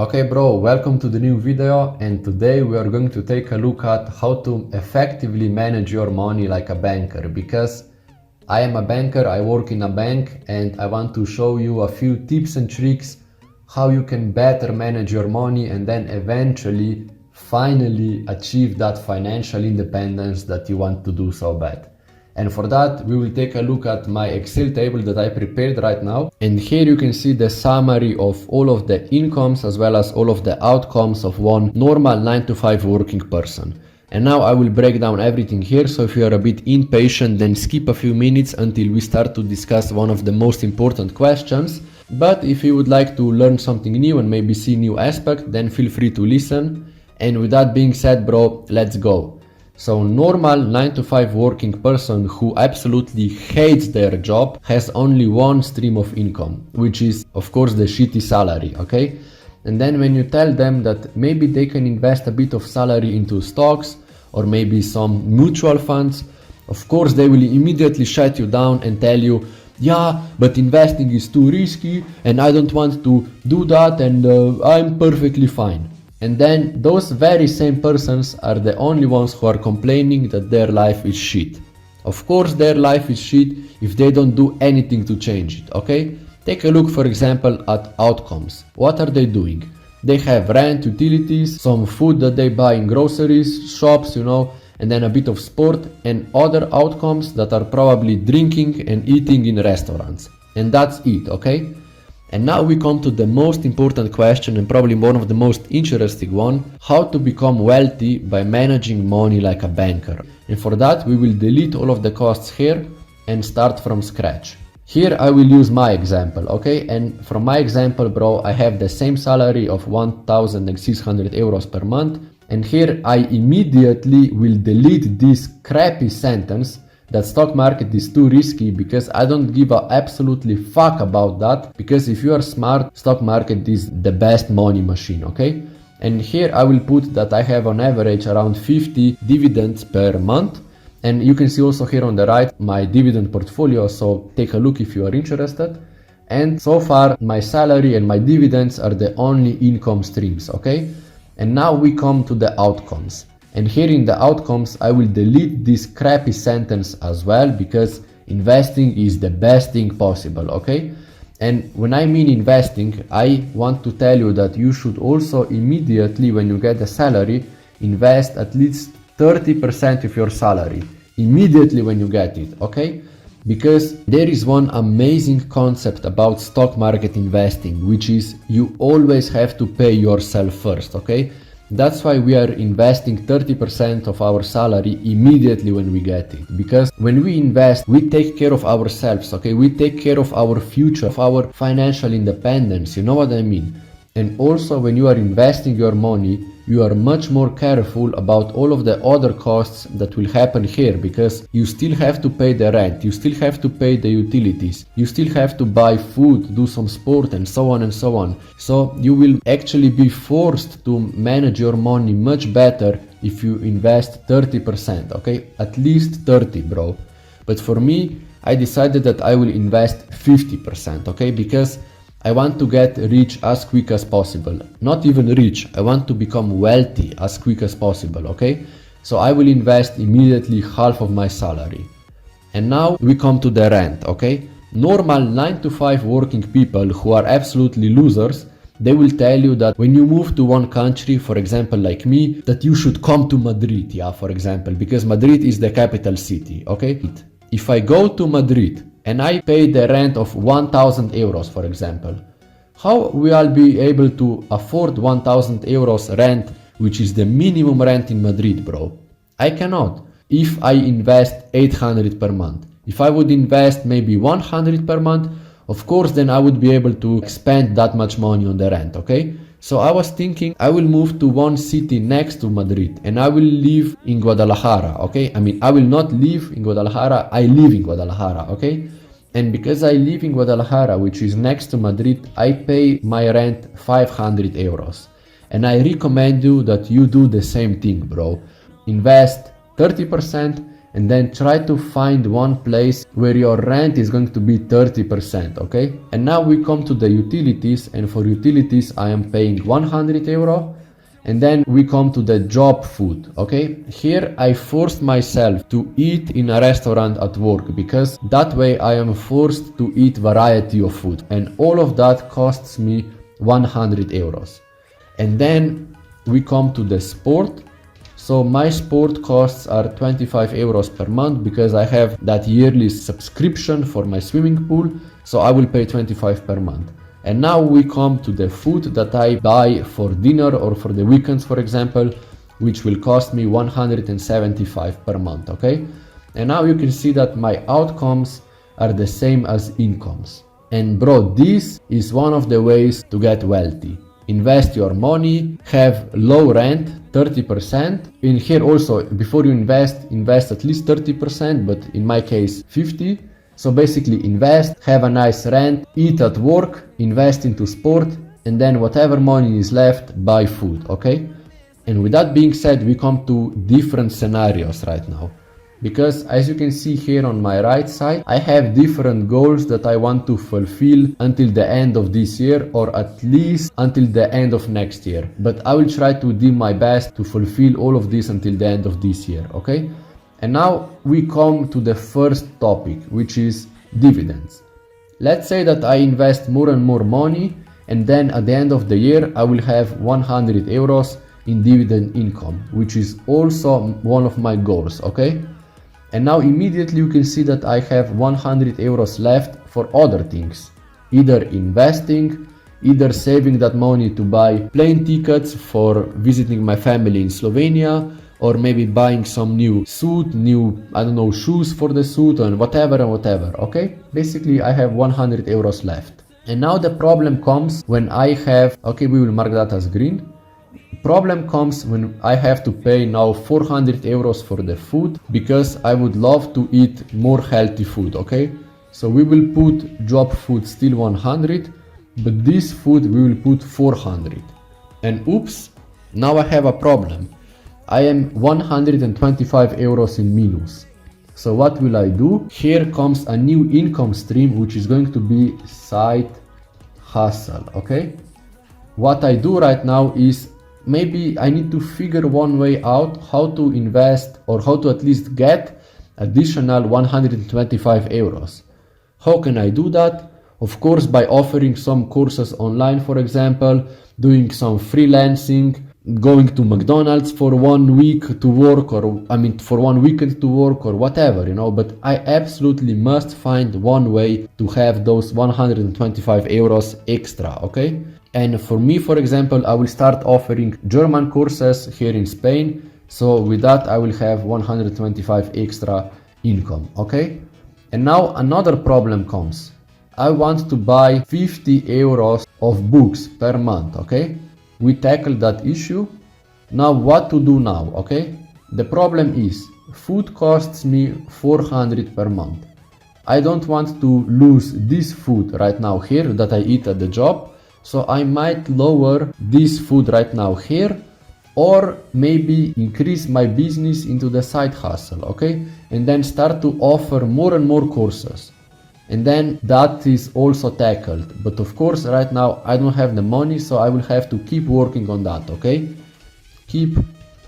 Okay bro, welcome to the new video, and today we are going to take a look at how to effectively manage your money like a banker, because I am a banker, I work in a bank, and I want to show you a few tips and tricks how you can better manage your money and then eventually finally achieve that financial independence that you want to do so bad. And for that, we will take a look at my Excel table that I prepared right now. And here you can see the summary of all of the incomes as well as all of the outcomes of one normal 9 to 5 working person. And now I will break down everything here, so if you are a bit impatient, then skip a few minutes until we start to discuss one of the most important questions. But if you would like to learn something new and maybe see new aspects, then feel free to listen. And with that being said, bro, let's go. So normal 9 to 5 working person who absolutely hates their job has only one stream of income, which is of course the shitty salary, okay? And then when you tell them that maybe they can invest a bit of salary into stocks or maybe some mutual funds, of course they will immediately shut you down and tell you, yeah, but investing is too risky and I don't want to do that, and I'm perfectly fine. And then those very same persons are the only ones who are complaining that their life is shit. Of course their life is shit if they don't do anything to change it, okay? Take a look for example at outcomes. What are they doing? They have rent, utilities, some food that they buy in groceries, shops, and then a bit of sport and other outcomes that are probably drinking and eating in restaurants. And that's it, okay? And now we come to the most important question and probably one of the most interesting one: how to become wealthy by managing money like a banker. And for that we will delete all of the costs here and start from scratch. Here I will use my example, okay? And from my example, bro, I have the same salary of 1,600 euros per month. And here I immediately will delete this crappy sentence that stock market is too risky, because I don't give a absolutely fuck about that, because if you are smart, stock market is the best money machine, okay? And here I will put that I have on average around 50 dividends per month, and you can see also here on the right my dividend portfolio, so take a look if you are interested. And so far my salary and my dividends are the only income streams, okay? And now we come to the outcomes. And here in the outcomes, I will delete this crappy sentence as well, because investing is the best thing possible, okay? And when I mean investing, I want to tell you that you should also immediately, when you get the salary, invest at least 30% of your salary, immediately when you get it, okay? Because there is one amazing concept about stock market investing, which is you always have to pay yourself first, okay? That's why we are investing 30% of our salary immediately when we get it. Because when we invest, we take care of ourselves, okay? We take care of our future, of our financial independence, you know what I mean? And also when you are investing your money, you are much more careful about all of the other costs that will happen here, because you still have to pay the rent, you still have to pay the utilities, you still have to buy food, do some sport, and so on and so on. So you will actually be forced to manage your money much better if you invest 30%, okay? At least 30, bro. But for me, I decided that I will invest 50%, okay? Because I want to get rich as quick as possible. Not even rich, I want to become wealthy as quick as possible, okay? So I will invest immediately half of my salary. And now we come to the rent, okay? Normal 9 to 5 working people who are absolutely losers, they will tell you that when you move to one country, for example like me, that you should come to Madrid, yeah, for example, because Madrid is the capital city, okay? If I go to Madrid and I pay the rent of 1,000 euros, for example, how will I be able to afford 1,000 euros rent, which is the minimum rent in Madrid, bro? I cannot. If I invest 800 per month, if I would invest maybe 100 per month, of course then I would be able to spend that much money on the rent, okay? So I was thinking I will move to one city next to Madrid and I will live in Guadalajara, okay? I mean, I will not live in Guadalajara, I live in Guadalajara, okay? And because I live in Guadalajara, which is next to Madrid, I pay my rent 500 euros. And I recommend you that you do the same thing, bro. Invest 30% and then try to find one place where your rent is going to be 30%, okay? And now we come to the utilities, and for utilities I am paying 100 euro. And then we come to the job food, okay? Here I forced myself to eat in a restaurant at work, because that way I am forced to eat variety of food, and all of that costs me 100 euros. And then we come to the sport. So my sport costs are 25 euros per month, because I have that yearly subscription for my swimming pool, so I will pay 25 per month. And now we come to the food that I buy for dinner or for the weekends, for example, which will cost me 175 per month, okay? And now you can see that my outcomes are the same as incomes. And bro, this is one of the ways to get wealthy. Invest your money, have low rent, 30%. In here also, before you invest at least 30%, but in my case 50%. So basically invest, have a nice rent, eat at work, invest into sport, and then whatever money is left, buy food, okay? And with that being said, we come to different scenarios right now. Because as you can see here on my right side, I have different goals that I want to fulfill until the end of this year, or at least until the end of next year. But I will try to do my best to fulfill all of this until the end of this year, okay? And now we come to the first topic, which is dividends. Let's say that I invest more and more money, and then at the end of the year I will have 100 euros in dividend income, which is also one of my goals, okay? And now immediately you can see that I have 100 euros left for other things, either investing, either saving that money to buy plane tickets for visiting my family in Slovenia, or maybe buying some new suit, I don't know, shoes for the suit, and whatever, okay? Basically, I have 100 euros left. And now the problem comes when I have, okay, we will mark that as green. Problem comes when I have to pay now 400 euros for the food, because I would love to eat more healthy food, okay? So we will put job food still 100, but this food we will put 400. And oops, now I have a problem. I am 125 euros in minus. So what will I do? Here comes a new income stream, which is going to be side hustle, okay? What I do right now is, maybe I need to figure one way out how to invest, or how to at least get additional 125 euros. How can I do that? Of course, by offering some courses online, for example, doing some freelancing, going to McDonald's for 1 week to work, or for 1 weekend to work, or whatever, you know, but I absolutely must find one way to have those 125 euros extra, okay? And for me, for example, I will start offering German courses here in Spain, so with that I will have 125 extra income, okay? And now another problem comes. I want to buy 50 euros of books per month, okay? We tackled that issue. Now what to do now, okay? The problem is, food costs me 400 per month. I don't want to lose this food right now here that I eat at the job, so I might lower this food right now here, or maybe increase my business into the side hustle, okay? And then start to offer more and more courses. And then that is also tackled. But of course, right now I don't have the money, so I will have to keep working on that, okay? Keep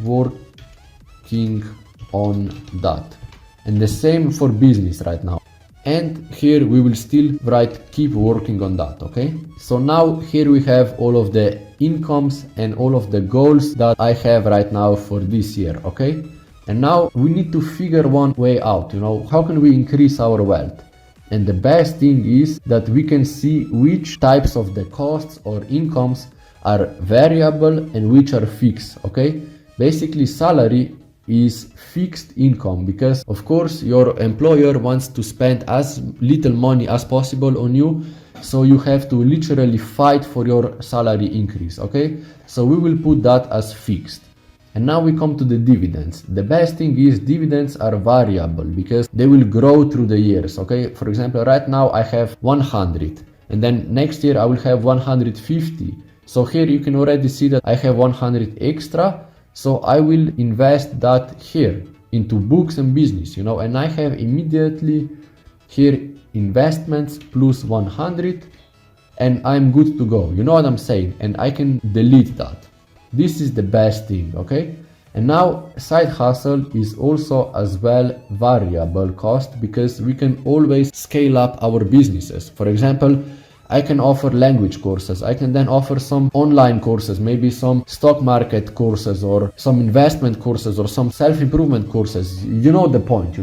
working on that. And the same for business right now. And here we will still write keep working on that, okay? So now here we have all of the incomes and all of the goals that I have right now for this year, okay? And now we need to figure one way out, you know, how can we increase our wealth? And the best thing is that we can see which types of the costs or incomes are variable and which are fixed, okay? Basically, salary is fixed income, because of course your employer wants to spend as little money as possible on you, so you have to literally fight for your salary increase, okay? So we will put that as fixed. And now we come to the dividends. The best thing is dividends are variable because they will grow through the years, okay? For example, right now I have 100, and then next year I will have 150. So here you can already see that I have 100 extra, so I will invest that here into books and business, and I have immediately here investments plus 100, and I'm good to go. You know what I'm saying? And I can delete that. This is the best thing, okay? And now side hustle is also as well variable cost, because we can always scale up our businesses. For example, I can offer language courses. I can then offer some online courses, maybe some stock market courses or some investment courses or some self-improvement courses. You know the point,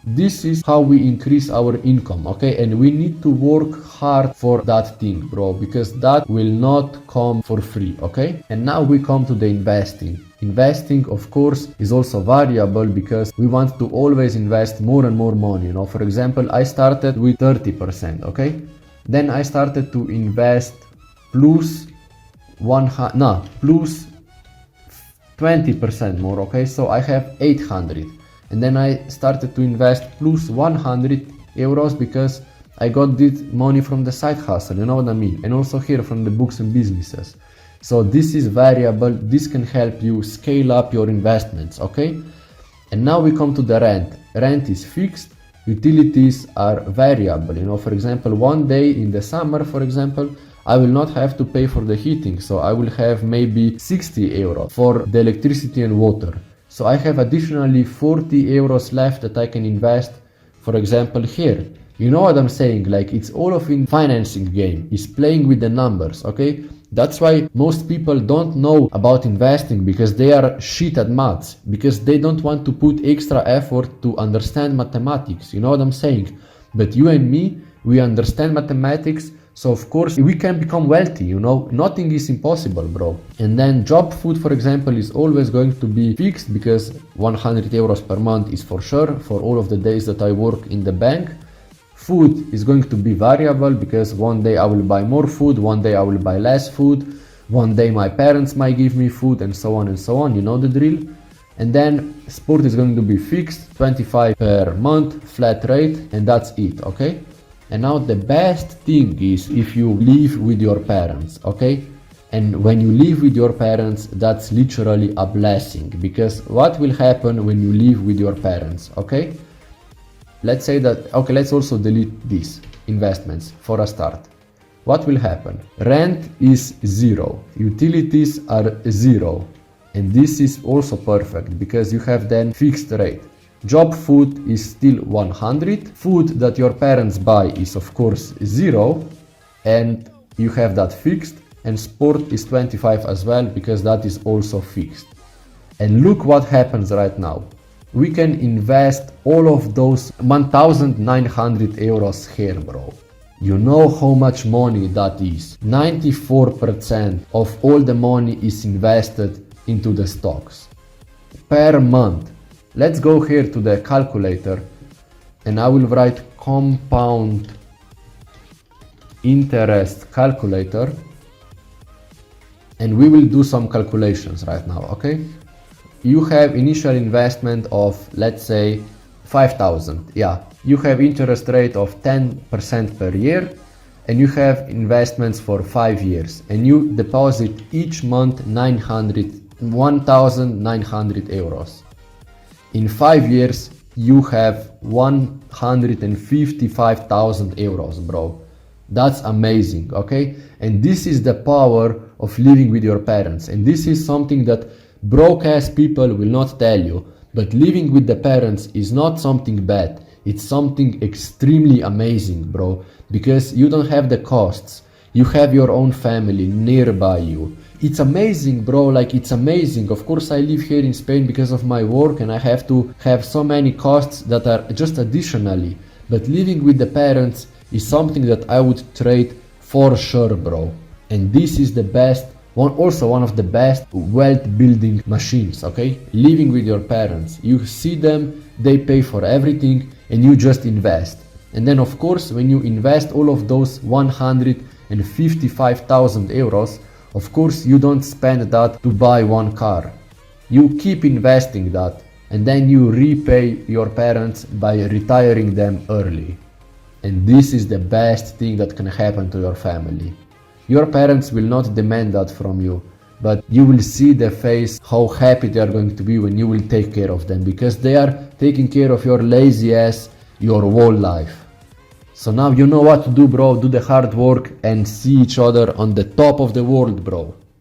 This is how we increase our income, okay? And we need to work hard for that thing, bro, because that will not come for free, okay? And now we come to the investing. Investing, of course, is also variable because we want to always invest more and more money, For example, I started with 30%, okay? Then I started to invest plus 20% more, okay? So I have 800. And then I started to invest plus 100 euros because I got this money from the side hustle, you know what I mean? And also here from the books and businesses. So this is variable. This can help you scale up your investments, okay? And now we come to the rent. Rent is fixed. Utilities are variable, For example, one day in the summer, for example, I will not have to pay for the heating. So I will have maybe 60 euros for the electricity and water. So I have additionally 40 euros left that I can invest, for example, here. You know what I'm saying? Like, it's all of in financing game. It's playing with the numbers, okay? That's why most people don't know about investing, because they are shit at maths, because they don't want to put extra effort to understand mathematics. You know what I'm saying? But you and me, we understand mathematics. So of course we can become wealthy, Nothing is impossible, bro. And then job food, for example, is always going to be fixed, because 100 euros per month is for sure for all of the days that I work in the bank. Food is going to be variable, because one day I will buy more food, one day I will buy less food, one day my parents might give me food, and so on and so on, you know the drill. And then sport is going to be fixed, 25 per month, flat rate, and that's it, okay? And now the best thing is if you live with your parents, okay? And when you live with your parents, that's literally a blessing, because what will happen when you live with your parents, okay? Let's say that, okay, let's also delete these investments for a start. What will happen? Rent is 0, utilities are 0, and this is also perfect because you have then fixed rate. Job food is still 100, food that your parents buy is of course 0, and you have that fixed, and sport is 25 as well, because that is also fixed. And look what happens right now. We can invest all of those 1,900 euros here, bro. You know how much money that is. 94% of all the money is invested into the stocks per month. Let's go here to the calculator, and I will write compound interest calculator, and we will do some calculations right now, okay? You have initial investment of, let's say, 5,000. Yeah, you have interest rate of 10% per year, and you have investments for 5 years, and you deposit each month 1,900 euros. In 5 years, you have 155,000 euros, bro. That's amazing, okay? And this is the power of living with your parents. And this is something that broke-ass people will not tell you. But living with the parents is not something bad. It's something extremely amazing, bro. Because you don't have the costs. You have your own family nearby you. It's amazing, bro, like it's amazing. Of course I live here in Spain because of my work, and I have to have so many costs that are just additionally. But living with the parents is something that I would trade for sure, bro. And this is the best, also one of the best wealth building machines, okay? Living with your parents. You see them, they pay for everything, and you just invest. And then of course when you invest all of those 155,000 euros, of course you don't spend that to buy one car. You keep investing that, and then you repay your parents by retiring them early. And this is the best thing that can happen to your family. Your parents will not demand that from you. but you will see their face how happy they are going to be when you will take care of them, because they are taking care of your lazy ass your whole life. So now you know what to do, bro. Do the hard work and see each other on the top of the world, bro.